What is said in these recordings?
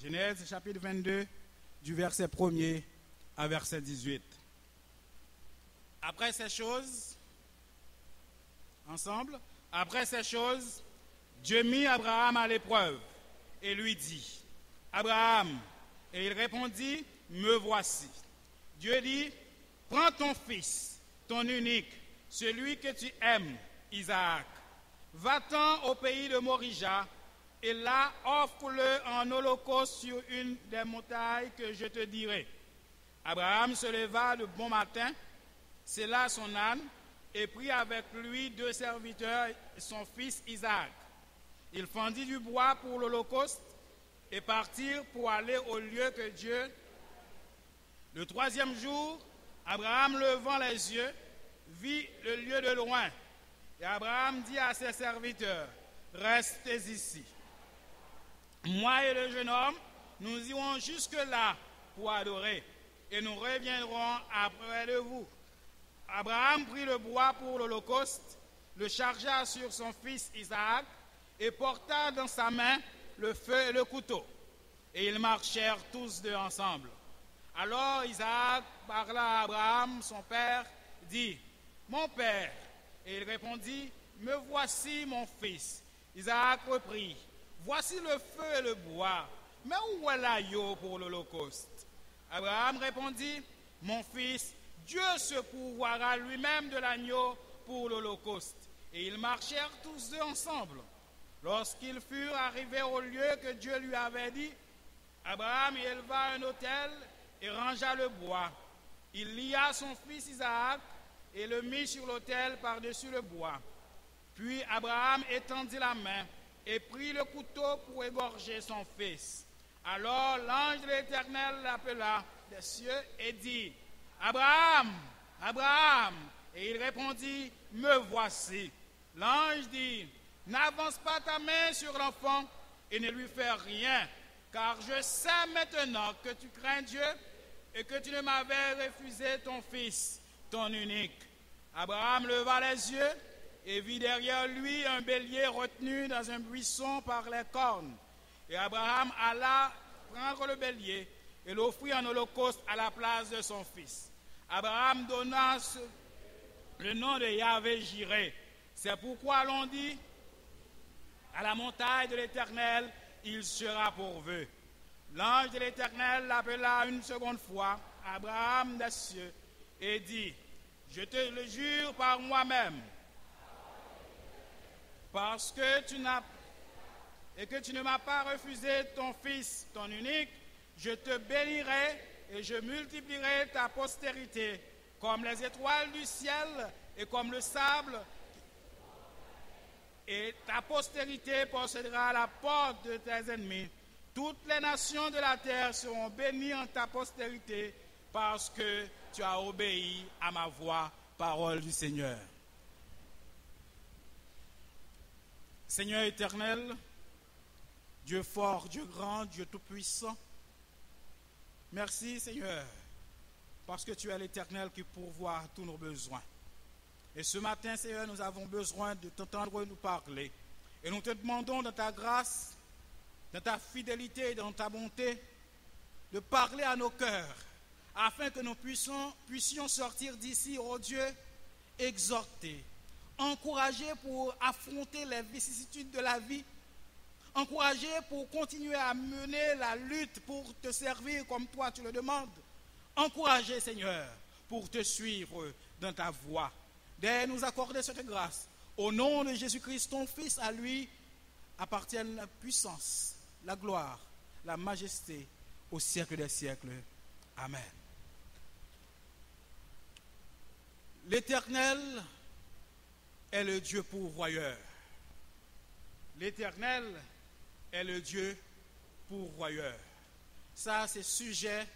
Genèse chapitre 22, du verset 1er à verset 18. Après ces choses, Dieu mit Abraham à l'épreuve et lui dit, Abraham, et il répondit, me voici. Dieu dit, prends ton fils, ton unique, celui que tu aimes, Isaac. Va-t'en au pays de Morija, et là offre-le en holocauste sur une des montagnes que je te dirai. Abraham se leva de bon matin, sella son âne, et prit avec lui 2 serviteurs et son fils Isaac. Il fendit du bois pour l'holocauste et partirent pour aller au lieu que Dieu. Le 3e jour, Abraham, levant les yeux, vit le lieu de loin. Et Abraham dit à ses serviteurs, restez ici. Moi et le jeune homme, nous irons jusque-là pour adorer, et nous reviendrons après de vous. Abraham prit le bois pour l'holocauste, le chargea sur son fils Isaac, et porta dans sa main le feu et le couteau. Et ils marchèrent tous deux ensemble. Alors Isaac parla à Abraham, son père, dit, mon père. Et il répondit, me voici mon fils. Isaac reprit, voici le feu et le bois, mais où est l'agneau pour l'holocauste? Abraham répondit, mon fils, Dieu se pourvoira lui-même de l'agneau pour l'holocauste. Et ils marchèrent tous deux ensemble. Lorsqu'ils furent arrivés au lieu que Dieu lui avait dit, Abraham éleva un autel et rangea le bois. Il lia son fils Isaac et le mit sur l'autel par-dessus le bois. Puis Abraham étendit la main et prit le couteau pour égorger son fils. Alors l'ange de l'Éternel l'appela des cieux et dit, Abraham, Abraham. Et il répondit, me voici. L'ange dit, n'avance pas ta main sur l'enfant et ne lui fais rien, car je sais maintenant que tu crains Dieu et que tu ne m'avais refusé ton fils, ton unique. Abraham leva les yeux et vit derrière lui un bélier retenu dans un buisson par les cornes. Et Abraham alla prendre le bélier et l'offrit en holocauste à la place de son fils. Abraham donna le nom de Yahvé Jireh. C'est pourquoi l'on dit, à la montagne de l'Éternel, il sera pourvu. L'ange de l'Éternel l'appela une seconde fois, Abraham des cieux, et dit, je te le jure par moi-même, parce que tu ne m'as pas refusé ton fils, ton unique, je te bénirai et je multiplierai ta postérité comme les étoiles du ciel et comme le sable. Et ta postérité possédera la porte de tes ennemis. Toutes les nations de la terre seront bénies en ta postérité parce que tu as obéi à ma voix, parole du Seigneur. Seigneur éternel, Dieu fort, Dieu grand, Dieu tout-puissant, merci Seigneur, parce que tu es l'Éternel qui pourvoit à tous nos besoins. Et ce matin, Seigneur, nous avons besoin de t'entendre nous parler. Et nous te demandons dans ta grâce, dans ta fidélité et dans ta bonté, de parler à nos cœurs, afin que nous puissions sortir d'ici, oh Dieu, exhortés, encouragés pour affronter les vicissitudes de la vie, encouragés pour continuer à mener la lutte pour te servir comme toi tu le demandes, encouragés, Seigneur, pour te suivre dans ta voie. De nous accorder cette grâce. Au nom de Jésus-Christ, ton Fils, à lui appartiennent la puissance, la gloire, la majesté au siècle des siècles. Amen. L'Éternel est le Dieu pourvoyeur. L'Éternel est le Dieu pourvoyeur. Ça, c'est sujet,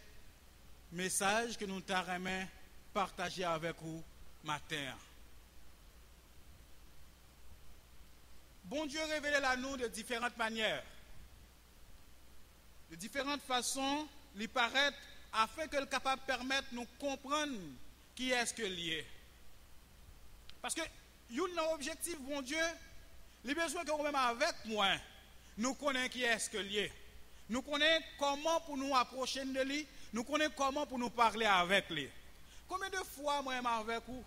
message que nous t'aimons partager avec vous matin. Bon Dieu révèle à nous de différentes manières, de différentes façons, lui paraître, afin que le capable permettre de nous comprendre qui est-ce que lié. Parce que, un objectif, bon Dieu, les besoins que vous même avec moi, nous connaissons qui est-ce que lié. nous connaissons comment pour nous approcher de lui, nous connaissons comment pour nous parler avec lui. Combien de fois, moi, avec vous,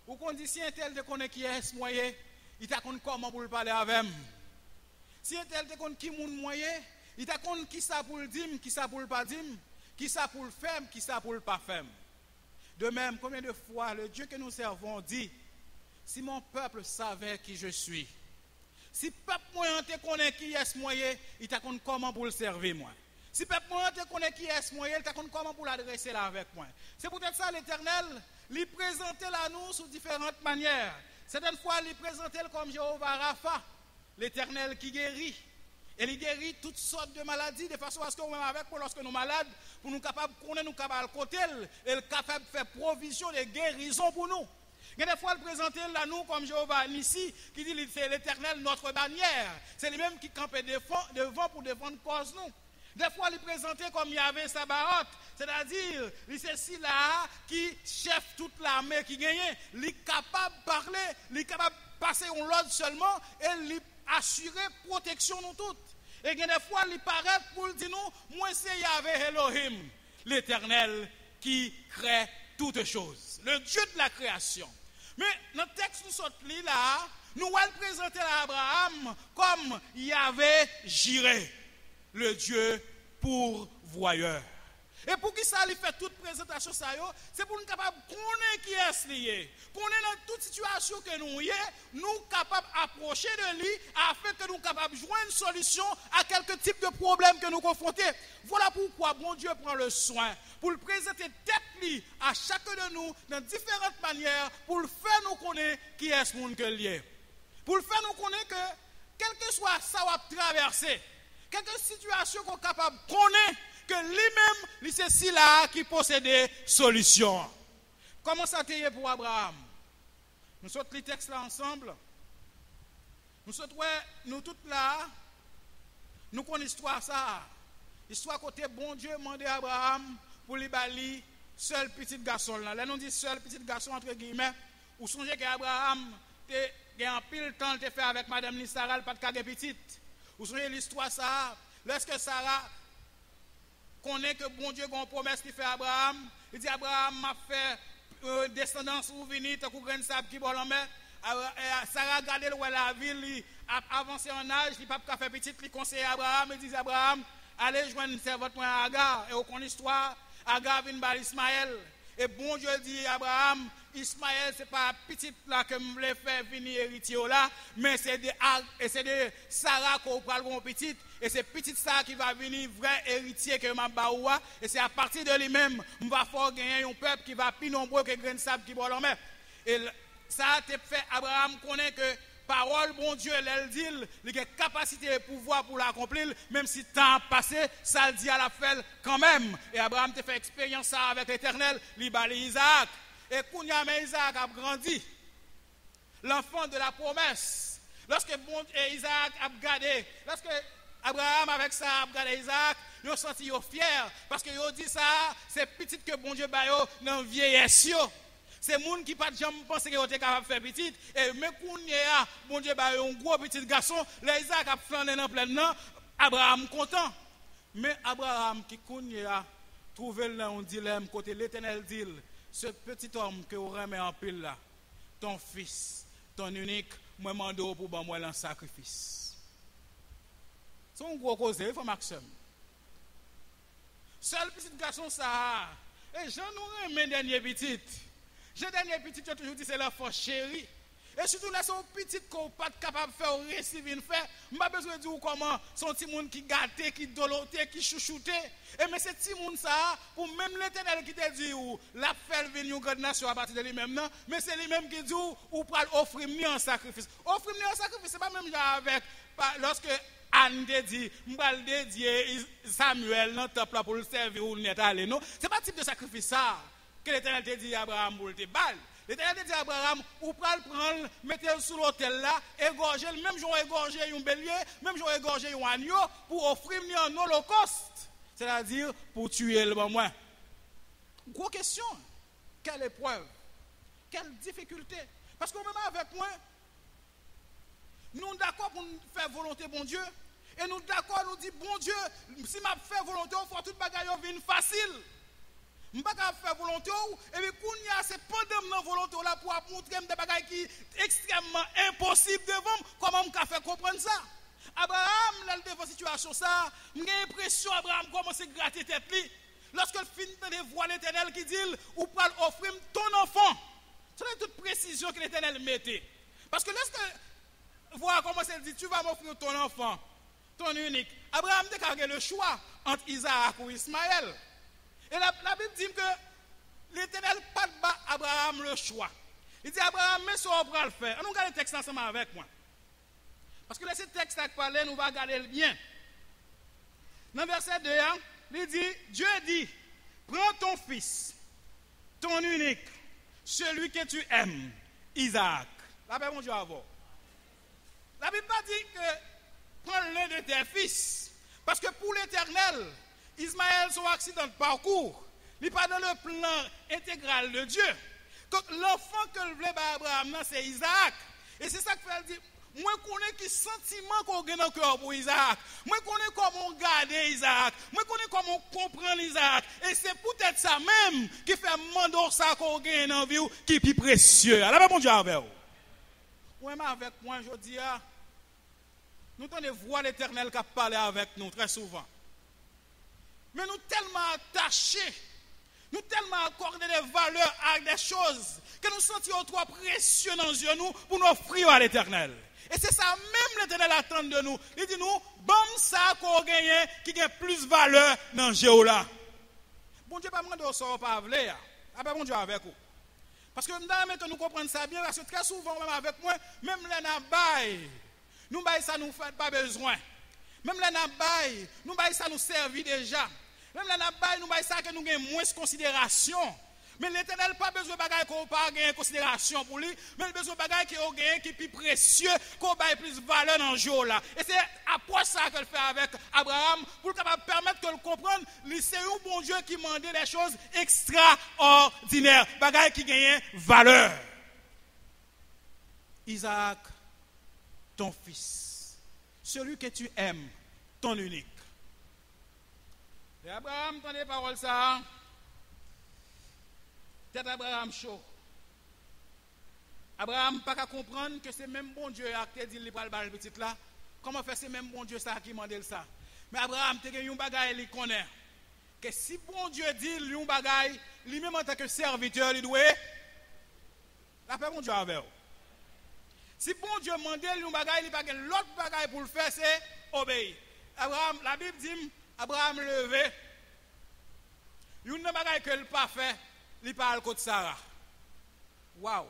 ou qu'on dit si un tel te connaît qui est moyen, il t'a connaît comment pour le parler avec moi. Si un tel te connaît qui est moyen, il t'a connaît qui ça pour le dire, qui ça pour le pas dire, qui ça pour le faire, qui ça pour le pas faire. De même, combien de fois le Dieu que nous servons dit, si mon peuple savait qui je suis, si peuple moyen te connaît qui est moyen, il t'a connaît comment pour le servir moi. Si peuple moyen te connaît qui est moyen, il t'a connaît comment pour l'adresser là avec moi. C'est peut-être ça l'Éternel, lui présenter à nous sous différentes manières. Certaines fois, lui présenter comme Jéhovah Rapha, l'Éternel qui guérit. Et il guérit toutes sortes de maladies de façon à ce qu'on même avec nous, lorsque nous sommes malades, pour nous capables de connaître, nous capables de côté, et capable de faire provision de guérison pour nous. Il y a des fois, il présente là nous comme Jéhovah Nissi, qui dit c'est l'Éternel notre bannière. C'est lui-même qui campe devant pour défendre cause nous. Des fois, il présente comme Yahvé Sabaoth, c'est-à-dire, c'est celui-là qui chef toute l'armée qui gagne, il est capable de parler, il est capable de passer en l'ordre seulement, et il assurer protection nous toutes. Et il y a des fois, il paraît pour dire nous, moi c'est Yahvé Elohim, l'Éternel qui crée toutes choses, le Dieu de la création. Mais dans le texte nous sommes là, nous allons présenter Abraham comme Yahvé Jireh, le Dieu pourvoyeur. Et pour qui ça lui fait toute présentation, c'est pour nous capables de connaître qui est lié. Connaître dans toute situation que nous y est, nous capables d'approcher de lui afin que nous capables de joindre une solution à quelques types de problèmes que nous confrontons. Voilà pourquoi bon Dieu prend le soin pour le présenter tête lui à chacun de nous dans différentes manières pour le faire nous connaître qui est ce monde que lié. Pour le faire nous connaître que quel que soit ça va traverser, quelque situation qu'on est capable de connaître, que lui-même, c'est celui-là qui possède des solutions. Comment ça a été pour Abraham? Nous sommes les textes là ensemble. Nous sommes nous tous là. Nous connaissons l'histoire ça. L'histoire côté bon Dieu demandé à Abraham pour lui bali seul petit garçon là. Là nous dit seul petit garçon entre guillemets. Ou songez qu'Abraham a un pile temps de faire avec madame Sarah pas de cague petite. Ou songez l'histoire ça. Lorsque Sarah connaît que bon Dieu a une promesse qui fait à Abraham. Il dit Abraham m'a fait descendance ou venir, tant qu'on graine sable qui bon en mer. Sarah a regardé la ville, il a avancé en âge, il n'a pas fait petit, il conseille à Abraham, il dit Abraham, allez joindre une servante à Agar. Et au cours de l'histoire, Agar vient par Ismaël. Et bon Dieu dit Abraham, Ismaël, ce n'est pas petit là que je voulais faire venir héritier là, mais c'est de Sarah qu'on parle de petite. Et c'est petit ça qui va venir vrai héritier que m'a baoua. Et c'est à partir de lui-même, on va faire gagner un peuple qui va plus nombreux que grain de sable qui va l'en Et ça a fait Abraham connaît que parole, bon Dieu, elle dit, il a capacité et pouvoir pour l'accomplir, même si le temps a passé, ça le dit à la fin quand même. Et Abraham a fait expérience ça avec l'Éternel, il a Isaac. Et quand Isaac a grandi, l'enfant de la promesse, lorsque Isaac a gardé, lorsque Abraham avec ça a regardé Isaac, ils ont senti fier parce qu'ils ont dit ça, c'est petit que bon Dieu baille dans vieillesse. C'est les gens qui ne jamais pensé qu'ils étaient capables de faire petit. Et mais quand il y a bon Dieu baille un gros petit garçon, Isaac a flâné dans plein nom, Abraham content. Mais Abraham qui a trouvé là un dilemme côté l'Éternel dit, ce petit homme que vous remet en pile là, ton fils, ton unique, moi mando pour moi un sacrifice. C'est un gros cause, il faut maximum. Seul petit garçon, ça. Et j'en ai mes derniers petites. J'ai dernier petit, j'ai toujours dit c'est l'enfant chéri. Et surtout là, c'est un petit qu'on n'est pas capable de faire ou réussir de faire. Je n'ai pas besoin de dire comment son petit monde qui gâté, qui doloté, qui chouchouté. Et mais c'est petit monde ça, pour même l'Éternel qui te dit, ou la fait venir une grande nation à partir de lui-même, non? Mais c'est lui-même qui dit, ou pour offrir mieux en sacrifice. Offrir mieux en sacrifice, c'est pas même avec, lorsque Anne te dit, je vais dédier Samuel dans le temple pour le servir ou n'est allé, non? Ce n'est pas le type de sacrifice ça que l'Éternel te dit à Abraham pour te balle. L'Éternel te dit à Abraham, ou pour le prendre, mettez-le sous l'autel là, égorger, même jour égorger un bélier, même jour égorger un agneau, pour offrir un holocauste. C'est-à-dire pour tuer le moins. Grosse question. Quelle épreuve? Quelle difficulté? Parce que même avec moi, nous sommes d'accord pour faire volonté bon Dieu. Et nous d'accord, nous dit, bon Dieu, si m'a fait volonté, il faut tout bagaille vienne facile. Je ne peux pas faire volonté, et puis c'est pendant ma volonté là pour montrer des bagailles qui sont extrêmement impossibles devant, comment je peux faire comprendre ça? Abraham, là, devant cette situation, j'ai l'impression qu'Abraham commence à gratter tête. Lorsqu'il finit de voir l'Éternel qui dit, ou pour offrir ton enfant. C'est toute précision que l'Éternel mettait. Parce que lorsque voir comment il dit, tu vas m'offrir ton enfant, ton unique. Abraham a le choix entre Isaac ou Ismaël. Et la Bible dit que l'Éternel n'a pas de Abraham le choix. Il dit Abraham, mais ça on va le faire. On regarde le texte ensemble avec moi. Parce que là, ce texte à parler, nous va regarder bien. Dans le verset 2, il dit, Dieu dit, prends ton fils, ton unique, celui que tu aimes, Isaac. La paix, mon Dieu, avant. La Bible pas dit que prends l'un de tes fils. Parce que pour l'Éternel, Ismaël, son accident de parcours, il n'est pas dans le plan intégral de Dieu. Donc l'enfant que le voulait Abraham, c'est Isaac. Et c'est ça que fait dire, moi je connais qui sentiment qu'on a dans le cœur pour Isaac. Moi je connais comment garder Isaac. Moi je connais comment comprendre Isaac. Et c'est peut-être ça même qui fait mandor ça qu'on a dans la vie qui est plus précieux. Alors bon Dieu avec vous. Oui, mais avec moi je dis, nous tenons voir l'Éternel qui a parlé avec nous très souvent. Mais nous tellement attachés, nous tellement accordés des valeurs à des choses que nous sentions trop précieux dans les yeux nous pour nous offrir à l'Éternel. Et c'est ça même l'Éternel attend de nous. Il dit nous, bon ça qu'on gagne qui a plus de valeur dans le jeu là. Bon Dieu pas me demander ça pas vle. Ah ben bon Dieu avec vous. Parce que nous comprenons ça bien parce que très souvent même avec moi, même les nabaye, nous bail ça nous fait pas besoin. Même les nabaye, nous bail ça nous servit déjà. Même les nabaye, nous bail ça que nous gagnons moins de considération. Mais l'Éternel n'a pas besoin de bagages qu'on pas gagner considération pour lui, mais il a besoin de bagages qui ont gagné qui est plus précieux, qu'on ait plus de valeur dans le jour là. Et c'est après ça qu'elle fait avec Abraham pour permettre que le comprenne. C'est un bon Dieu qui demandait des choses extraordinaires, bagages qui gagnent valeur. Isaac, ton fils, celui que tu aimes, ton unique. Et Abraham, t'en les paroles ça. Tête Abraham chaud. Abraham pas qu'à comprendre que c'est même bon Dieu qui a dit il va le petit là. Comment faire c'est même bon Dieu ça qui m'a dit ça. Mais Abraham te gen un bagay il connaît que si bon Dieu dit un bagay, lui même en tant que serviteur il doit la paix bon Dieu avec. Si bon Dieu demande un bagay, il pas gen l'autre bagay pour le faire c'est obéir. Abraham la Bible dit Abraham levé. Une bagay que il pas fait il parle contre Sarah. Waouh.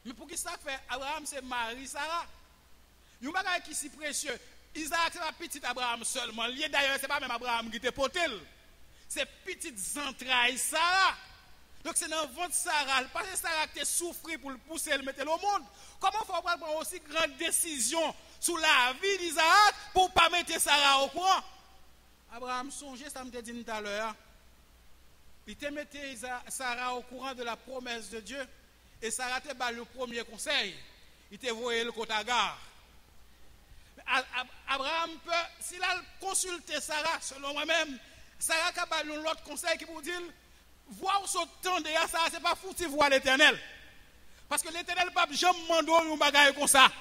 Mais pour qui ça fait Abraham c'est Marie Sarah. Il y a un bagage qui est si précieux. Isaac c'est pas petit Abraham seulement. D'ailleurs c'est pas même Abraham qui était potel. C'est petite entrailles Sarah. Donc c'est dans le ventre Sarah. Parce que Sarah qui a souffert pour le pousser et le mettre au monde. Comment faut prendre aussi grande décision sur la vie d'Isaac pour ne pas mettre Sarah au courant? Abraham songeait, ça me dit tout à l'heure. Il te mettait Sarah au courant de la promesse de Dieu. Et Sarah te bat le premier conseil. Il te voyait le côté Agar. Abraham peut, s'il a consulté Sarah, selon moi-même, Sarah a bat l'autre conseil qui vous dit, voir ce temps de Sarah, ce n'est pas foutu voir l'Éternel. Parce que l'Éternel ne peut jamais demander un bagage comme ça.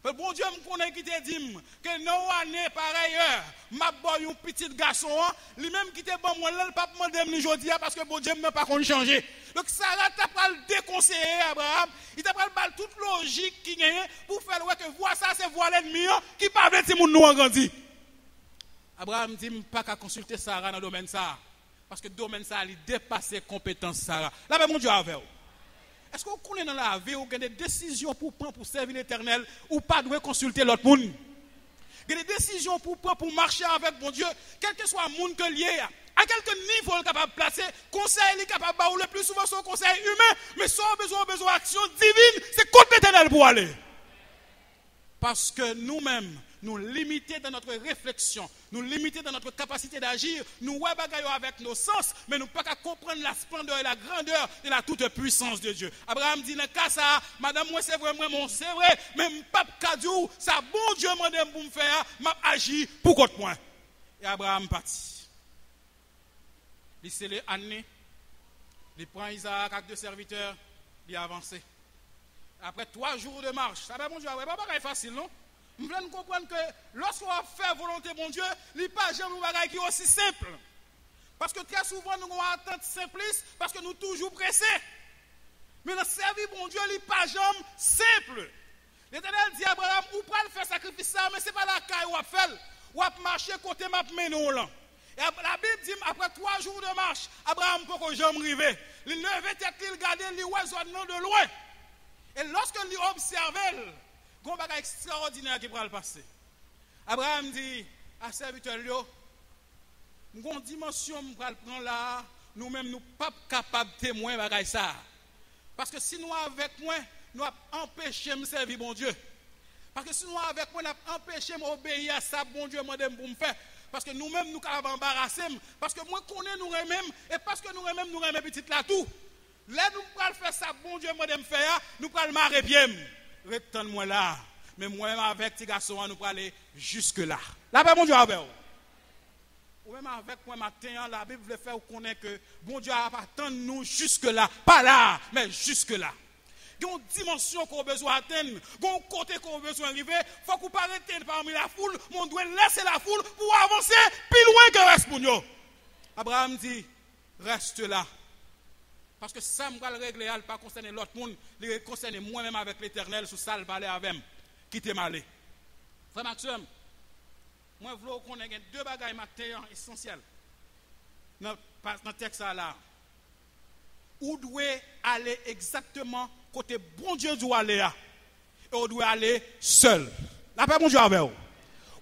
Mais bon Dieu me connaît qui te dit que non année par ailleurs, m'a boy un petit garçon, lui même qui te bon moi là, le pas demander me aujourd'hui parce que bon Dieu n'a pas qu'on changer. Donc Sarah t'a pas le déconseiller Abraham, il t'a pas le toute logique qui gagne pour faire ouais que voir ça c'est voir l'ennemi qui pas veut ti moun nou grandi. Abraham dit pas qu'à consulter Sarah dans le domaine ça parce que le domaine ça il dépasse compétences Sarah. Là ben mon Dieu avec vous. Est-ce qu'on connaît dans la vie où il y a des décisions pour prendre pour servir l'Éternel ou pas doit consulter l'autre monde? Il y a des décisions pour prendre pour marcher avec bon Dieu, quel que soit le monde que lié, à quel niveau il est capable de placer, conseil est capable de le plus souvent son conseil humain, mais son besoin d'action divine, c'est contre l'Éternel pour aller. Parce que nous-mêmes, nous limiter dans notre réflexion, nous limiter dans notre capacité d'agir, nous ouais bagaille avec nos sens, mais nous pas qu'à comprendre la splendeur et la grandeur et la toute puissance de Dieu. Abraham dit dans cas ça, madame moi c'est vrai, c'est vrai, même pas cadeau, ça bon Dieu m'a pour me faire, m'a agi pour contre moi. Et Abraham partit. Il s'est les années, il prend Isaac avec deux serviteurs, il a avancé. Après 3 jours de marche, ça va bon Dieu, pas facile non? Nous voulons comprendre que lorsqu'on fait volonté bon Dieu, il n'y a pas jamais un bagage qui est aussi simple. Parce que très souvent nous avons attente simpliste parce que nous sommes toujours pressés. Mais le service bon Dieu, il n'y a pas jamais simple. L'Éternel dit à Abraham, ou pas le faire sacrifice ça, mais ce n'est pas la caille où on fait. Ou à marcher côté m'a mené là. Et la Bible dit, après 3 jours de marche, Abraham peut que jamais arriver. Il levait tête, il regardait, il oiseau de loin. Et lorsque il observait, il y a un bagage extraordinaire qui va le passer. Abraham dit à serviteur, il y a une dimension qui va le prendre là, nous-mêmes, nous ne sommes pas capables de témoigner ça. Parce que si nous avec moi, nous avons empêché de servir bon Dieu. Parce que si nous avec moi, nous avons empêché d'obéir à ça, bon Dieu, madame, pour me faire. Parce que nous-mêmes, nous avons embarrassé. Parce que moi, connais nous même et parce que nous même petit là tout. Là, nous pouvons faire ça, bon Dieu, madame, faire, nous pouvons le marrer bien. Retourne-moi là. Mais moi-même, avec tes garçons, nous pouvons aller jusque-là. Là, bon Dieu, avec vous. Ou même avec moi, matin, la Bible veut faire connaître que bon Dieu a attendu nous jusque-là. Pas là, mais jusque-là. Il y a une dimension qu'on a besoin d'atteindre, il y a un côté qu'on a besoin d'arriver. Il faut qu'on arrête parmi la foule, on doit laisser la foule pour avancer plus loin que le reste pour nous. Abraham dit, reste là. Parce que ça, je vais le régler, il ne pas concerner l'autre monde, il concerne moi-même avec l'Éternel, sur ça, il va aller avec moi, qui t'est malé. Frère Maxime, moi, je veux qu'on ait 2 bagages matin essentiels dans le texte là. Où doit aller exactement côté bon Dieu doit aller là. Et on doit aller seul. La paix bon Dieu avec vous.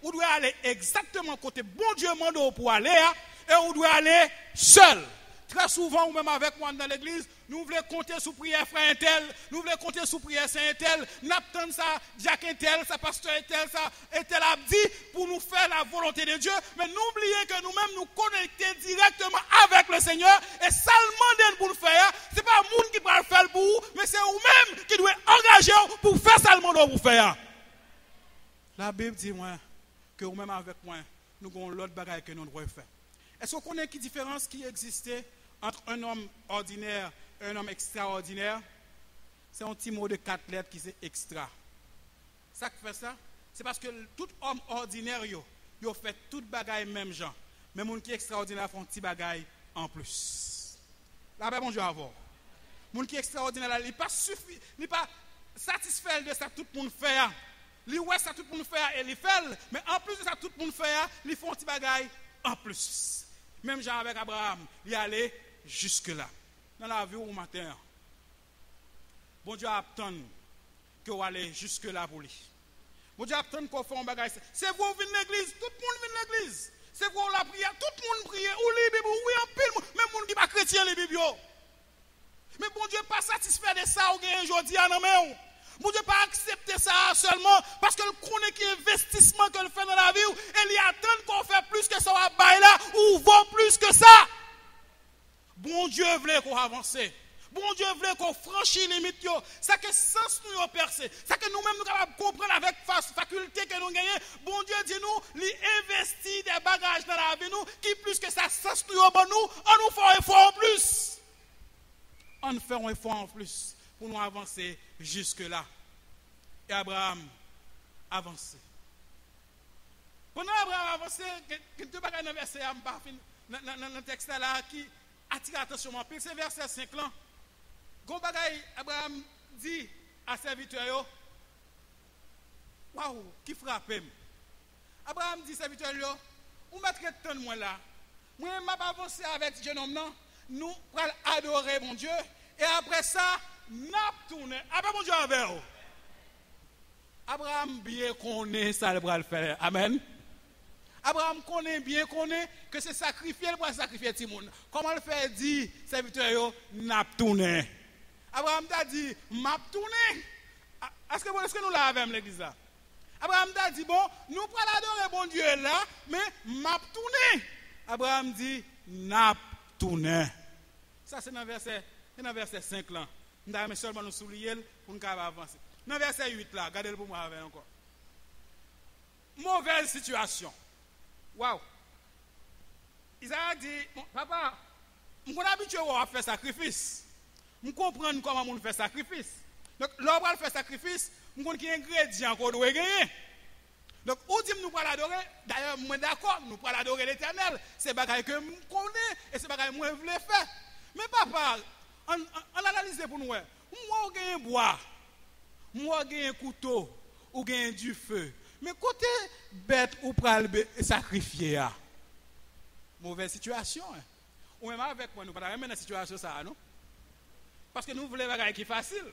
On doit aller exactement côté bon Dieu mando pour aller là. Et on doit aller seul. Très souvent, ou même avec moi dans l'église, nous voulons compter sous prière frère Intel, nous voulons compter sous prière saint Intel, nous attendons ça, Jacques Intel, ça pasteur Intel, ça Intel a dit pour nous faire la volonté de Dieu, mais n'oubliez que nous-mêmes nous connecter directement avec le Seigneur, et seulement pour le faire, ce n'est pas le monde qui va le faire pour vous, mais c'est vous-même qui doit engager pour faire seulement pour faire. La Bible dit moi que vous-même avec moi, nous avons l'autre bagaille que nous devons faire. Est-ce qu'on connaît qui différence qui existait entre un homme ordinaire et un homme extraordinaire? C'est un petit mot de 4 lettres qui c'est extra. Ça qui fait ça, c'est parce que tout homme ordinaire, il fait tout bagaille même genre. Mais les gens qui sont extraordinaires font un petit bagaille en plus. Là, ben, bonjour à vous. Les gens qui sont extraordinaires, ils ne sont pas satisfaits de ça tout le monde fait. Ils ouais ça tout le monde fait et ils fait. Mais en plus de ça tout le monde fait, ils font un petit bagaille en plus. Même genre avec Abraham, il allait jusque-là. Dans la vie au matin, bon Dieu attend que vous allez jusque-là pour lui. Bon Dieu attend qu'on fasse un bagage. C'est vous qui venez de l'église, tout le monde vient de l'église. C'est vous la prière, tout le monde prie. Ou les Bibles, oui, en pile, même les gens qui ne sont pas chrétiens, les Bibles. Mais bon Dieu n'est pas satisfait de ça aujourd'hui en main. Bon Dieu pas accepter ça seulement parce que le connaît qui investissement que le fait dans la vie et il attend qu'on fait plus que ça va bailler là ou vaut plus que ça. Bon Dieu voulait qu'on avance. Bon Dieu voulait qu'on franchisse les limites. Ça que sens nous ont percé. Ça que nous-mêmes nous capables de comprendre avec faculté que nous gagnons. Bon Dieu dit nous, il investit des bagages dans la vie nous qui plus que ça sens nous au bon nous, on nous fait un effort en plus. On fait un effort en plus pour nous avancer jusque-là. Et Abraham avancé. Pendant Abraham avancé, quelques bagages dans le verset, dans le texte là, qui attire l'attention, c'est verset 5 là. Gon bagay Abraham dit à serviteur, waouh, qui frappe. Abraham dit serviteur, ou mettre temps de moi là. Moi, je vais avancer avec ce jeune homme là. Nous allons adorer mon Dieu. Et après ça, nous tourner. Après mon Dieu avec vous. Abraham bien connaît ça, le bras le faire. Amen. Abraham connaît bien que c'est sacrifier pour sacrifier tout le monde. Comment le faire dit, serviteur, nous tourner. Abraham t'a dit, m'a tourner. Est-ce que nous l'avons avec l'église là? Abraham a dit, bon, nous prenons adorer bon Dieu là, mais m'a tourné. Abraham dit, n'a tourné. Ça, c'est dans le verset 5 là. Nous avons seulement nous souligner pour nous avancer. Dans le verset 8 là, regardez-le pour moi avec encore. Mauvaise situation. Waouh. Isaac dit, papa, je suis habitué à faire sacrifice. Je comprends comment on fait sacrifice. Donc, lorsqu'on fait sacrifice, je comprends qu'il y a des ingrédients qu'on doit gagner. Donc, où dit nous pouvons l'adorer? D'ailleurs, je suis d'accord, nous pouvons l'adorer l'Éternel. C'est ce que je connais et c'est ce que je voulais faire. Mais papa, on analyse pour nous. Moi, j'ai un bois, moi, j'ai un couteau, ou j'ai du feu. Mais côté bête ou pral sacrifier, mauvaise situation. Ou même avec moi, nous ne pouvons pas dans la situation ça, non? Parce que nous voulons faire quelque chose qui est facile.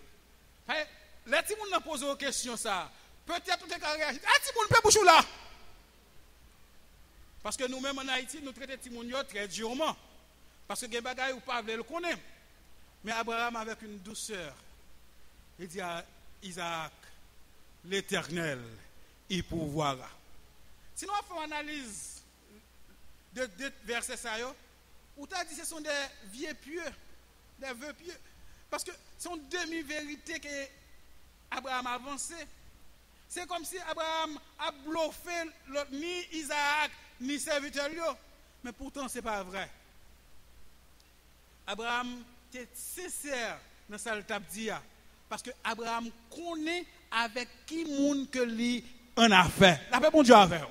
Les petits gens posent une question ça. Peut-être tout est carré. Ah, petit monde peut boucher là. Parce que nous-mêmes en Haïti, nous traitons les petits gens très durement. Parce que les bagailles ou pas le connaître. Mais Abraham avec une douceur, il dit à Isaac, l'Éternel, il pourvoira. Si nous faisons une analyse de versets ça, où tu as dit que ce sont des vieux pieux, des vœux pieux. Parce que c'est une demi-vérité que Abraham a avancé. C'est comme si Abraham a bluffé ni Isaac, ni serviteur. Mais pourtant, ce n'est pas vrai. Abraham était sincère dans sa dit. Parce que Abraham connaît avec qui monde que lui en a fait. La paix, bon Dieu, avec.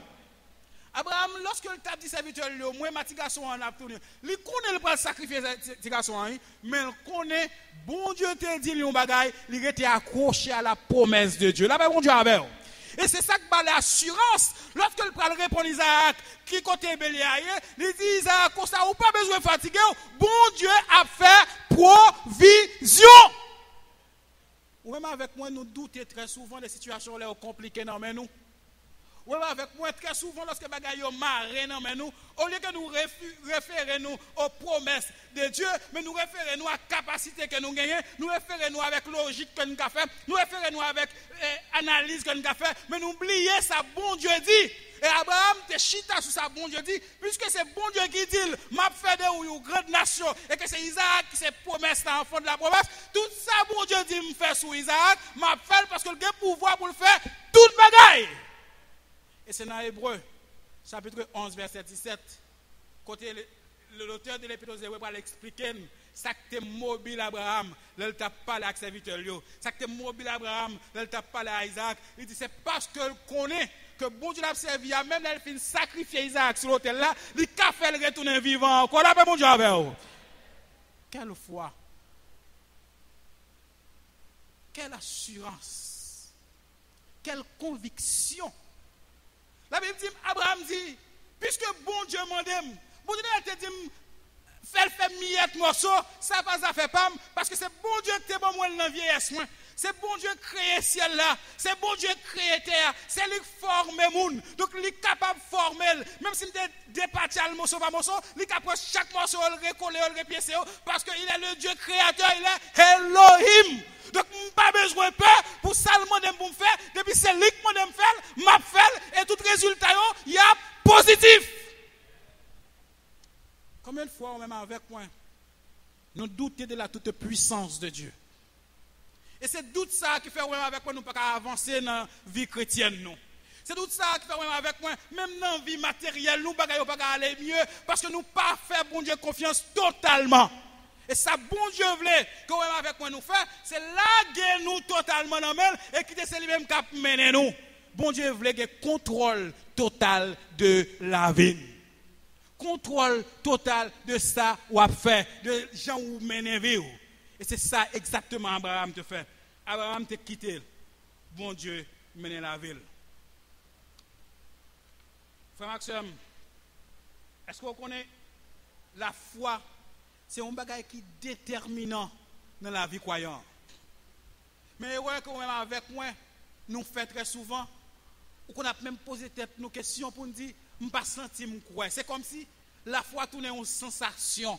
Abraham, lorsque le t'a dit serviteur, moi, ma petit garçon en a tourné. Il connaît le sacrifier petit garçon, mais il connaît, bon Dieu te dit, il il était accroché à la promesse de Dieu. La paix, bon Dieu, avec. Et c'est ça que l'assurance, lorsque le pral répond à Isaac, qui côté Béliaïe, il dit Isaac, ça ou pas besoin de fatiguer, bon Dieu a fait provision. Ou même avec moi, nous doutons très souvent des situations compliquées dans nous. Ou même avec moi, très souvent, lorsque les choses sont marrées dans nous, au lieu que nous référons aux promesses de Dieu, mais nous référons à la capacité que nous gagnons, nous référons avec la logique que nous avons fait, nous référons avec l'analyse que nous avons fait, mais nous oublions ça, bon Dieu dit. Et Abraham te chita sur ça, bon Dieu dit, puisque c'est bon Dieu qui dit, m'a fait de une grande nation, et que c'est Isaac qui c'est promesse dans le fond de la promesse, tout ça, bon Dieu dit, me fait sur Isaac, m'a fait parce que le pouvoir pour le faire, toute bagaille. Et c'est dans Hébreu, chapitre 11, verset 17, côté l'auteur de l'Épître aux Hébreux va l'expliquer, ça que tu mobile Abraham, là il t'a parlé avec serviteur, ça que tu mobile Abraham, là il t'a parlé à Isaac, il dit c'est parce que connaît que bon Dieu l'a servi, même là il finit sacrifier Isaac sur l'autel là, il a fait le retourner vivant encore, là bon Dieu avec vous. Quelle foi, quelle assurance, quelle conviction. La Bible dit, Abraham dit, puisque bon Dieu m'a dit, bon Dieu te dit, fais miette morceau, ça pas ça fait pas, parce que c'est bon Dieu qui te bon moi dans vieillesse moi. C'est bon Dieu qui crée ciel là, c'est bon Dieu qui crée terre, c'est lui qui forme monde. Donc il est capable de former, même s'il départit le morceau par morceau, il est capable chaque morceau le recoller, le repiécer parce qu'il est le Dieu créateur, il est Elohim. Donc, je n'ai pas besoin de peur pour ça le monde pour me faire. Depuis c'est lui qui me fait, m'a fait, et tout résultat, il y a positif. Combien de fois, même avec moi, nous doutons de la toute puissance de Dieu. Et c'est doute ça qui fait même avec moi, nous ne pouvons pas avancer dans la vie chrétienne. Nous. C'est tout ça qui fait même avec moi, même dans la vie matérielle, nous ne pouvons pas aller mieux parce que nous ne pouvons pas faire bon Dieu confiance totalement. Et ça, bon Dieu voulait que même avec moi nous fait, c'est là nous totalement dans même et qui c'est lui-même qui a mené nous. Bon Dieu voulait que contrôle total de la vie. Contrôle total de ça ou a fait, de gens où mener vie. Et c'est ça exactement Abraham te fait. Abraham te quitté. Bon Dieu mener la ville. Frère Maxime, est-ce qu'on connaît la foi? C'est un bagage qui est déterminant dans la vie croyante. Mais ouais, quand même avec moi, nous faisons très souvent, ou qu'on a même posé nos questions pour nous dire, je ne pas sentir me croire. C'est comme si la foi tourne en sensation.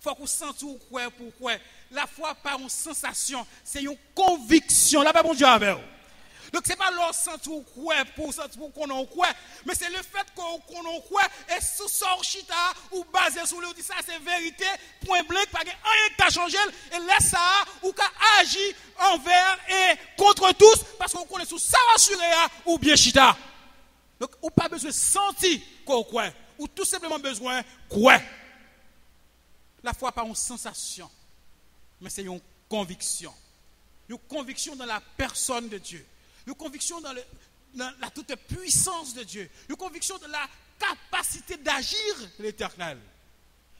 Il faut qu'on sente ou croire pour quoi. La foi pas une sensation, c'est une conviction. Là, bon Dieu avec vous. Donc, ce n'est pas leur sentir quoi pour qu'on en quoi, mais c'est le fait qu'on en quoi et sous sorchita ou basé sur le dit ça, c'est vérité, point blanc, pas rien qui t'a changé, et laisse ça, ou qu'a agi envers et contre tous, parce qu'on connaît sous ça rassuré ou bien chita. Donc, ou pas besoin de sentir qu'on quoi, ou tout simplement besoin quoi. La foi pas une sensation, mais c'est une conviction. Une conviction dans la personne de Dieu. Une conviction dans la toute puissance de Dieu. Une conviction dans la capacité d'agir l'Éternel.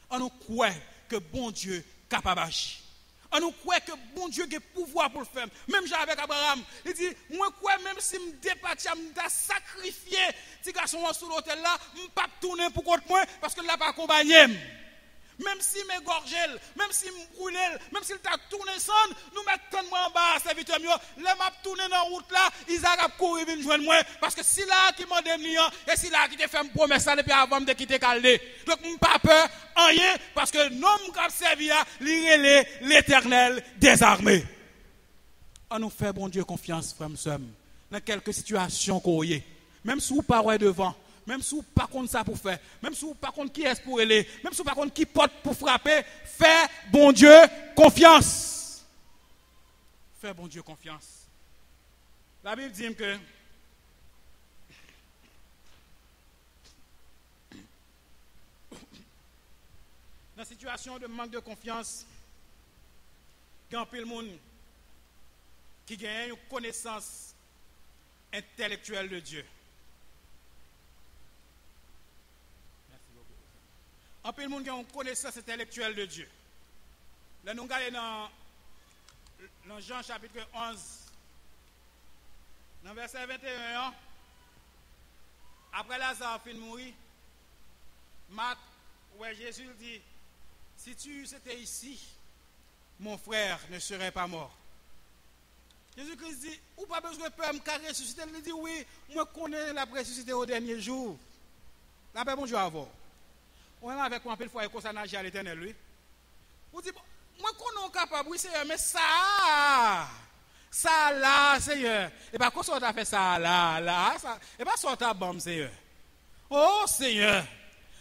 On nous croit que bon Dieu est capable d'agir. On nous croit que bon Dieu a le pouvoir pour le faire. Même j'ai avec Abraham, il dit, moi crois même si je me dépasse, je me sacrifié, si garçon sur l'hôtel là, je ne peux pas tourner pour contre moi parce que là pas accompagné. Même si me gorge, même si me brûle, même s'il t'a tourné sans, nous mettons moi en bas, serviteur mieux, les m'a tourné dans la route là, Isaac a couru venir joindre moi parce que si là qui m'a donné et si là qui te fait une promesse depuis avant de quitter Caldé. Donc m'pas pas peur rien parce que l'homme qui a servi à l'Éternel des armées. On nous fait bon Dieu confiance frère somme dans quelques situations qu'on y est. Même si vous pas devant même si vous pas contre ça pour faire, même si vous pas contre qui est pour aller, même si vous pas contre qui porte pour frapper, fais bon Dieu confiance. Fais bon Dieu confiance. La Bible dit que dans la situation de manque de confiance, il y a un peu de monde qui gagne une connaissance intellectuelle de Dieu. Un peu de monde qui a une connaissance intellectuelle de Dieu. Là, nous regardons dans Jean chapitre 11, dans verset 21, après Lazare fin de mourir, Marc, ouais, Jésus dit, si tu étais ici, mon frère ne serait pas mort. Jésus-Christ dit, ou pas besoin de peur, me ressusciter. Il dit, oui, moi connais la ressuscité au dernier jour. La paix, bonjour à vous. On est avec moi, il faut ça nager à l'Éternel, lui. Vous dites, moi, qu'on est capable, oui, Seigneur, mais ça là, Seigneur. Et pas quoi ça t'a fait ça là, ça, et pas ça t'a bombe, Seigneur. Oh, Seigneur,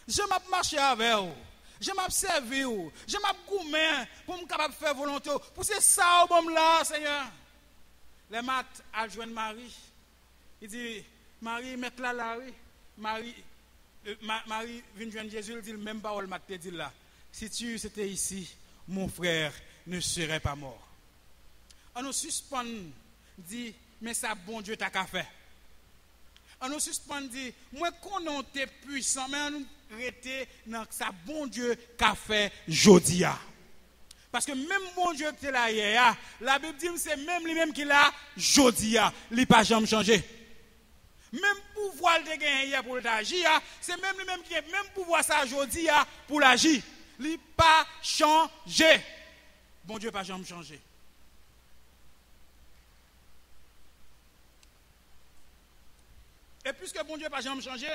je m'ai marché avec vous, je m'ai servi, je m'ai gourmé pour me capable de faire volonté. Pour c'est ça, bombe là, Seigneur. Les maths a joindre Marie. Il dit, Marie, mec là, oui. Marie vient joindre Jésus, il dit, même parole m'a te dit là. Si tu étais ici, mon frère ne serait pas mort. On nous suspend, dit, mais ça, bon Dieu t'a qu'à faire. On nous suspend, dit, moi, qu'on est puissant, mais on nous arrête dans ça, bon Dieu qu'a fait jodia. Parce que même bon Dieu qui est là hier, la Bible dit, c'est même lui-même qui l'a jodia. Il n'a pas jamais changé. Même pouvoir de gagner pour l'agir, c'est même lui-même qui a même pouvoir ça aujourd'hui pour l'agir. Il n'a pas changé. Bon Dieu n'a pas jamais changé. Et puisque bon Dieu n'a pas jamais changé,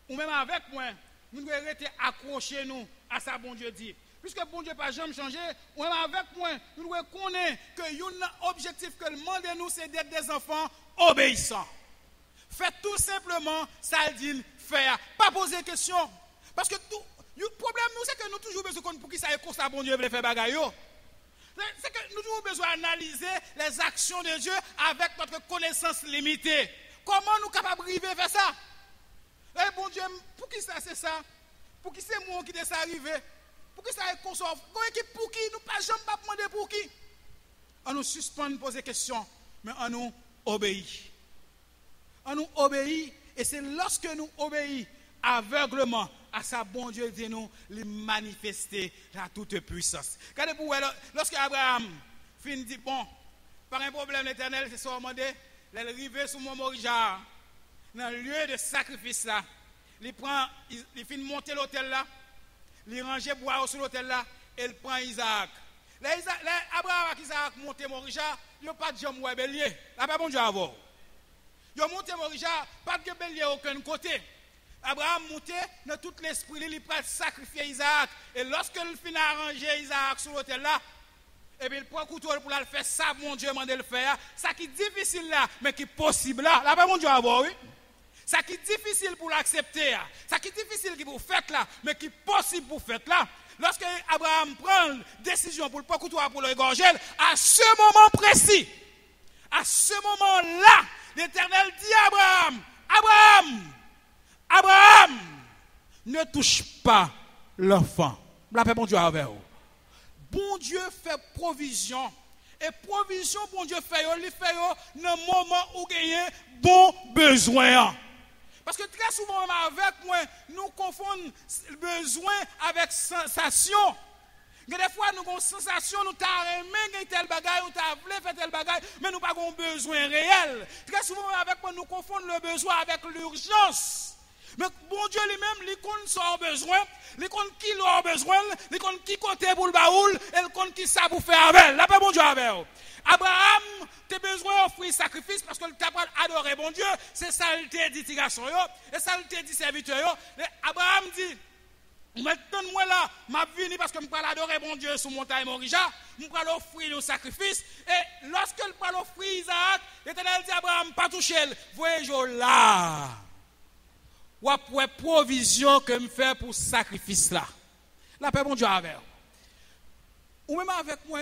ou même avec moi, nous devons rester accrochés nous à ça bon Dieu dit. Puisque bon Dieu n'a pas jamais changé, ou même avec moi, nous devons connaître que l'objectif que demande nous, c'est d'être des enfants obéissants. Faites tout simplement ça dit faire, pas poser de questions. Parce que le problème nous c'est que nous toujours besoin pour qui ça est comme ça bon Dieu veut faire bagaille. C'est que nous avons besoin d'analyser les actions de Dieu avec notre connaissance limitée. Comment nous sommes capables d'arriver vers ça? Eh bon Dieu, pour qui ça c'est ça? Pour qui c'est moi qui est arrivé? Pour qui ça est comme ça? Pour qui nous pas jamais pas demander pour qui? On nous suspend de poser des questions, mais on nous obéit. On nous obéit, et c'est lorsque nous obéissons aveuglement à sa bon Dieu de nous, les manifester la toute puissance. Regardez pour vous, lorsque Abraham finit dit, bon, par un problème éternel, c'est ça, demandé, il est arrivé sur mon Morija, dans le lieu de sacrifice là, il finit monter l'hôtel là, il range bois sur l'hôtel là, et il prend Isaac. Abraham avec Isaac monte Morija, il n'y a pas de jambe ou bélier. Là, pas bon Dieu à voir. Il a monté Morija, pas de bélier aucun côté. Abraham monté dans tout l'esprit, il prend sacrifier Isaac. Et lorsque il finit arranger Isaac sur l'autel là, et puis il prend couteau pour le faire ça, mon Dieu, m'a le faire. Ça qui est difficile là, mais qui est possible là. Là, mon Dieu, avoir, oui. Ça qui est difficile pour l'accepter, ça qui est difficile pour faire là, mais qui est possible pour faire là. Lorsque Abraham prend la décision pour le prendre couteau pour l'égorger, à ce moment précis, à ce moment-là, l'Éternel dit à Abraham, Abraham, ne touche pas l'enfant. La paix, bon Dieu, avec vous. Bon Dieu fait provision. Et provision, bon Dieu fait, il fait dans le moment où il y a bon besoin. Parce que très souvent, avec moi, nous confondons besoin avec sensation. Des fois, nous avons une sensation, nous avons aimé tel bagage, nous avons voulu faire tel bagage, mais nous n'avons pas un besoin réel. Très souvent, avec moi, nous confondons le besoin avec l'urgence. Mais bon Dieu lui-même, il connaît son besoin, il connaît qui a besoin, il connaît qui côté pour le baoul, et il connaît qui ça pour faire avec. La paix, bon Dieu, avec. Abraham, tu as besoin d'offrir sacrifice parce que tu as adoré bon Dieu. C'est ça qu'il t'a dit, garçon, et ça qu'il t'a dit, serviteur. Abraham dit, maintenant, moi là, je venu parce que je vais adorer bon Dieu sur montagne Morija, je vais offrir le sacrifice. Et lorsque je vais offrir Isaac, l'Éternel dit à Abraham, pas toucher, voyez-je là. Ou après provision que me fait pour sacrifice là. La paix, bon Dieu, avec. Ou même avec moi,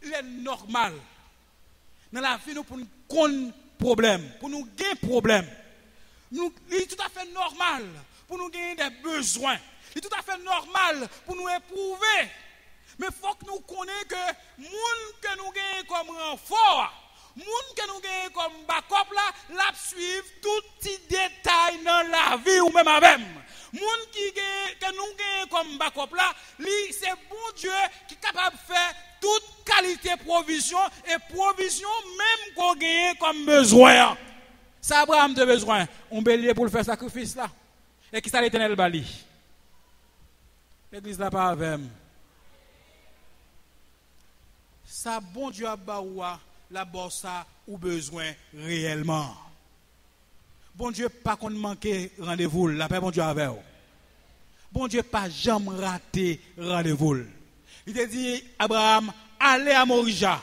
il est normal. Dans la vie, nous pour nous connaître problème, pour nous gagner problème. Il est tout à fait normal pour nous gagner des besoins. Il est tout à fait normal pour nous éprouver. Mais il faut que nous connaissions que les gens que nous gagnons comme renfort, les gens que nous gagnons comme backup, là suivent tout petit détail dans la vie ou même avec. Les gens que nous gagnons comme backup, là, c'est bon Dieu qui est capable de faire toute qualité provision et provision même qu'on gagne comme besoin. Ça, Abraham a besoin. On bélier pour le faire sacrifice là. Et qui ça l'Éternel bali? L'église n'a pas avec. Ça, bon Dieu a baoua la bossa ou besoin réellement. Bon Dieu pas qu'on manque rendez-vous. La paix, bon Dieu avec. Bon Dieu pas jamais raté rendez-vous. Il te dit, Abraham, allez à Morija.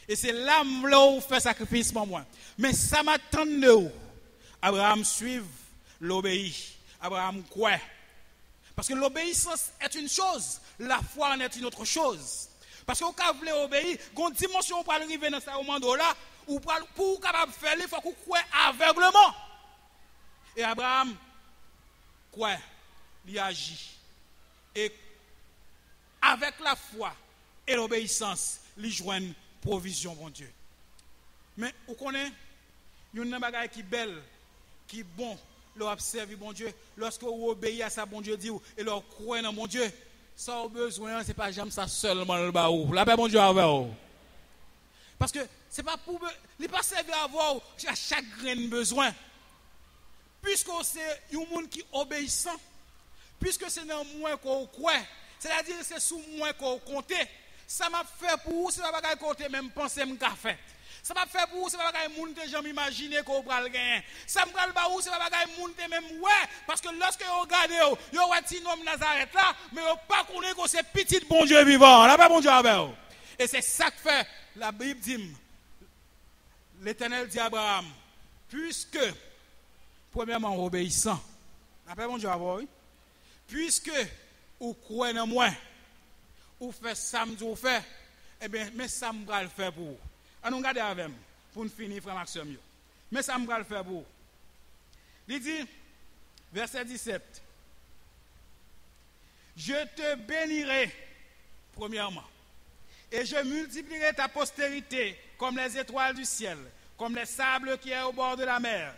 Et c'est là où fait sacrifice pour moi. Mais ça m'attend de où? Abraham suive, l'obéit. Abraham croit. Parce que l'obéissance est une chose, la foi en est une autre chose. Parce que quand vous voulez obéir, quand une dimension pour arriver dans ce moment-là, ou pour capable faire, il faut qu'on croit aveuglement. Et Abraham croit, il agit. Et avec la foi et l'obéissance, il joint provision, mon Dieu. Mais vous connaissez, il y a une bagaille qui est belle, qui est bon, leur observe, bon Dieu. Lorsque vous obéissez à ça, bon Dieu dit, et leur croyez dans mon Dieu, ça a besoin, ce n'est pas jamais ça seulement le baou. La paix, mon Dieu, avec vous. Parce que ce n'est pas pour. Il n'est pas servi à avoir à chaque grain de besoin. Puisque c'est un monde qui est obéissant, puisque c'est dans moi qu'on croit, c'est-à-dire c'est sous moi qu'on compte, ça m'a fait pour vous, c'est pas compter même penser m'ka fait. Ça m'a fait pour vous, c'est pas moun te jamais imaginer qu'on va le gagner. Ça m'a fait pour vous, c'est pas moun te même ouais, parce que lorsque vous regardez, vous voyez petit nom Nazareth là, mais vous pas connaître que c'est petit bon Dieu vivant. Là pas bon Dieu avec vous. Et c'est ça que fait la Bible dit. L'Éternel dit à Abraham, puisque premièrement obéissant. Là pas bon Dieu avec vous. Puisque vous croyez en moi, vous faites ça vous fait, eh bien mais ça me va le faire pour vous. On regarde avec moi pour nous finir, frère Maxime. Mais ça me va le faire pour vous. Il dit, verset 17, je te bénirai, premièrement, et je multiplierai ta postérité comme les étoiles du ciel, comme les sables qui est au bord de la mer.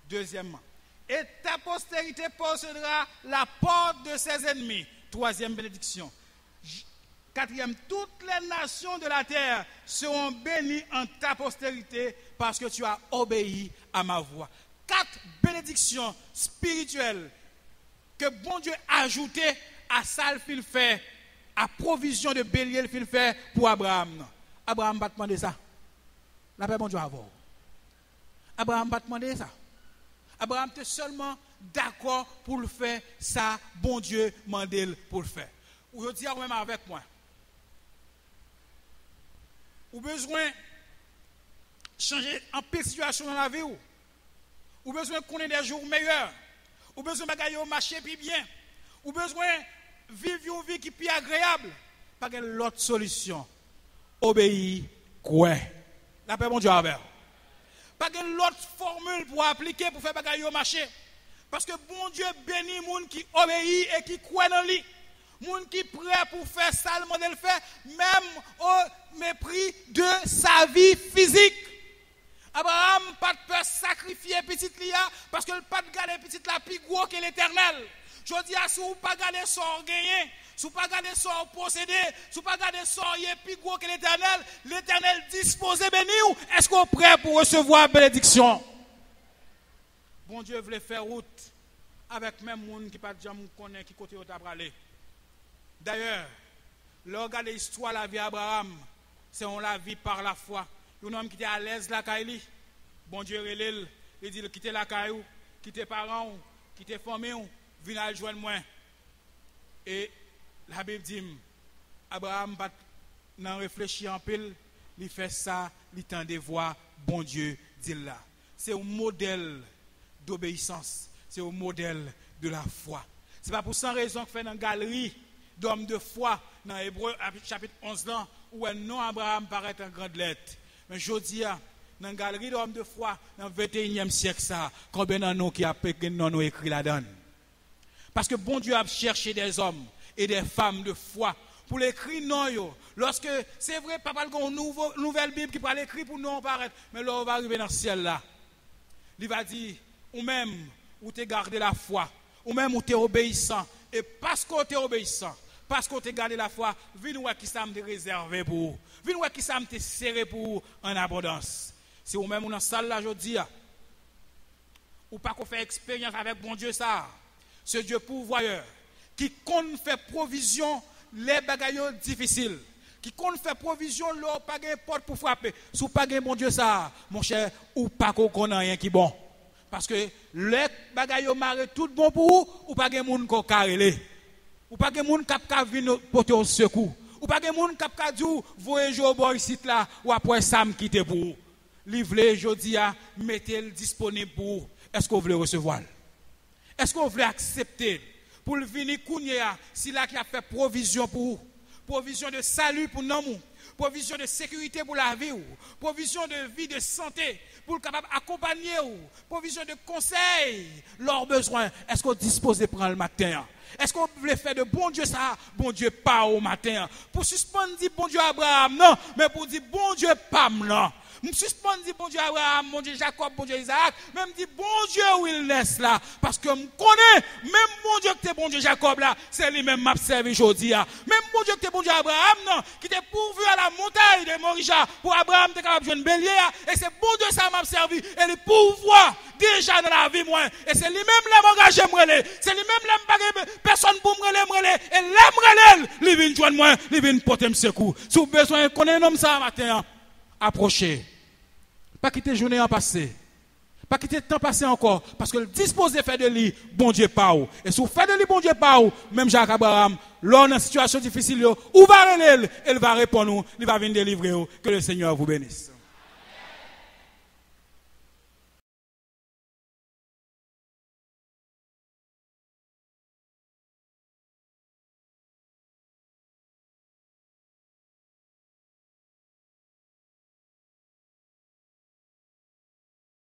Deuxièmement, et ta postérité possédera la porte de ses ennemis. Troisième bénédiction. Quatrième, toutes les nations de la terre seront bénies en ta postérité parce que tu as obéi à ma voix. 4 bénédictions spirituelles que bon Dieu a ajoutées à ça qu'il fait, à provision de bélier qu'il fait pour Abraham. Abraham va demander ça. La paix bon Dieu avant. Abraham va demander ça. Abraham était seulement d'accord pour le faire, ça, bon Dieu m'a dit pour le faire. Ou je dis même avec moi. Ou besoin de changer en pire situation dans la vie. Ou besoin de connaître des jours meilleurs. Ou besoin de gagner au marché plus bien. Ou besoin de vivre une vie qui est plus agréable. Pas de l'autre solution. Obéir, quoi. La paix, mon Dieu, avec. Pas de l'autre formule pour appliquer pour faire bagaille au marché. Parce que bon Dieu bénit les gens qui obéissent et qui croient dans lui. Les gens qui sont prêts pour faire ça, le modèle fait, même au mépris de sa vie physique. Abraham n'a pas de peur sacrifier petit Lia parce que le pas de garder petit la plus gros que l'éternel. Je dis à si vous pas garder ça gagné, si vous pas garder ça possédé, si vous pas garder ça plus gros que l'éternel dispose béni ou est-ce qu'on est prêt pour recevoir la bénédiction? Bon Dieu voulait faire route avec même gens qui pas jamais connaît qui côté au aller. D'ailleurs, le regard de l'histoire de la vie d'Abraham, c'est on la vie par la foi. Un homme qui était à l'aise la caille, bon Dieu relève, il dit quitter la caille, quitter parents, quitter famille, venir à joindre moi. Et la Bible dit Abraham n'a réfléchi en pile, il fait ça, il tend de voir bon Dieu dit là. C'est un modèle d'obéissance, c'est un modèle de la foi. C'est pas pour sans raison que fait dans une galerie d'hommes de foi dans Hébreux chapitre 11 là où un nom Abraham paraît en grande lettre. Mais je dis dans une galerie d'hommes de foi dans le 21e siècle ça, combien de noms qui a écrit là-dedans? Parce que bon Dieu a cherché des hommes et des femmes de foi pour l'écrire non. Lorsque c'est vrai, papa a une nouvelle Bible qui va l'écrire pour nous apparaître, mais là on va arriver dans le ciel là. Il va dire, ou même où tu gardé la foi, ou même où tu es obéissant, et parce que tu es obéissant, parce que tu as gardé la foi, viens voir qui ça me réservé pour vous. Viens voir qui ça me serré pour vous en abondance. Si vous même dans la salle là, je dis, ou pas qu'on fait expérience avec bon Dieu ça, ce Dieu pourvoyeur, qui compte faire provision les bagailles difficiles, qui compte faire provision leur pas de porte pour frapper. Si vous pas de bon Dieu ça, mon cher, ou pas qu'on connaît rien qui bon. Parce que les bagailles marre tout bon pour vous, ou pas de monde qu'on carrelé. Ou pas de monde qui a venir porter au secours. Ou pas de monde qui a dit voyez au bord ici là ou après ça me quitter pour vous. Livrez jodi a mettez-le disponible pour vous. Est-ce que vous voulez recevoir? Est-ce que vous voulez accepter pour le venir kounya si là qui a fait provision pour vous? Provision de salut pour nous, provision de sécurité pour la vie, provision de vie, de santé, pour le capable accompagner, provision de conseil, leurs besoins. Est-ce qu'on dispose de prendre le matin? Est-ce qu'on voulait faire de bon Dieu ça? Bon Dieu pas au matin. Pour suspendre dit bon Dieu Abraham, non, mais pour dire bon Dieu Pam, non. Je suspends dit bon Dieu Abraham, bon Dieu Jacob, bon Dieu Isaac, même dit bon Dieu Wilness là, parce que je connais, même bon Dieu que t'es bon Dieu Jacob là, c'est lui-même m'a servi aujourd'hui. Même bon Dieu que t'es bon Dieu Abraham, non, qui t'est pourvu à la montagne de Morisha, pour Abraham t'es capable de jouer une bélier, et c'est bon Dieu ça m'a servi, et le pouvoir déjà dans la vie moi, et c'est lui-même l'homme engagé, c'est lui-même l'homme personne pour me et l'homme il vient joindre moi, il vient porter me secours. Si vous avez besoin de connaître un homme ça matin, approchez. Pas quitter journée en passé. Pas quitter le temps passé encore. Parce que le dispose de faire de lui, bon Dieu pas ou. Et si vous faites de lui, bon Dieu pas ou, même Jacques Abraham, lors d'une situation difficile, où va aller, il va répondre, il va venir délivrer. Que le Seigneur vous bénisse.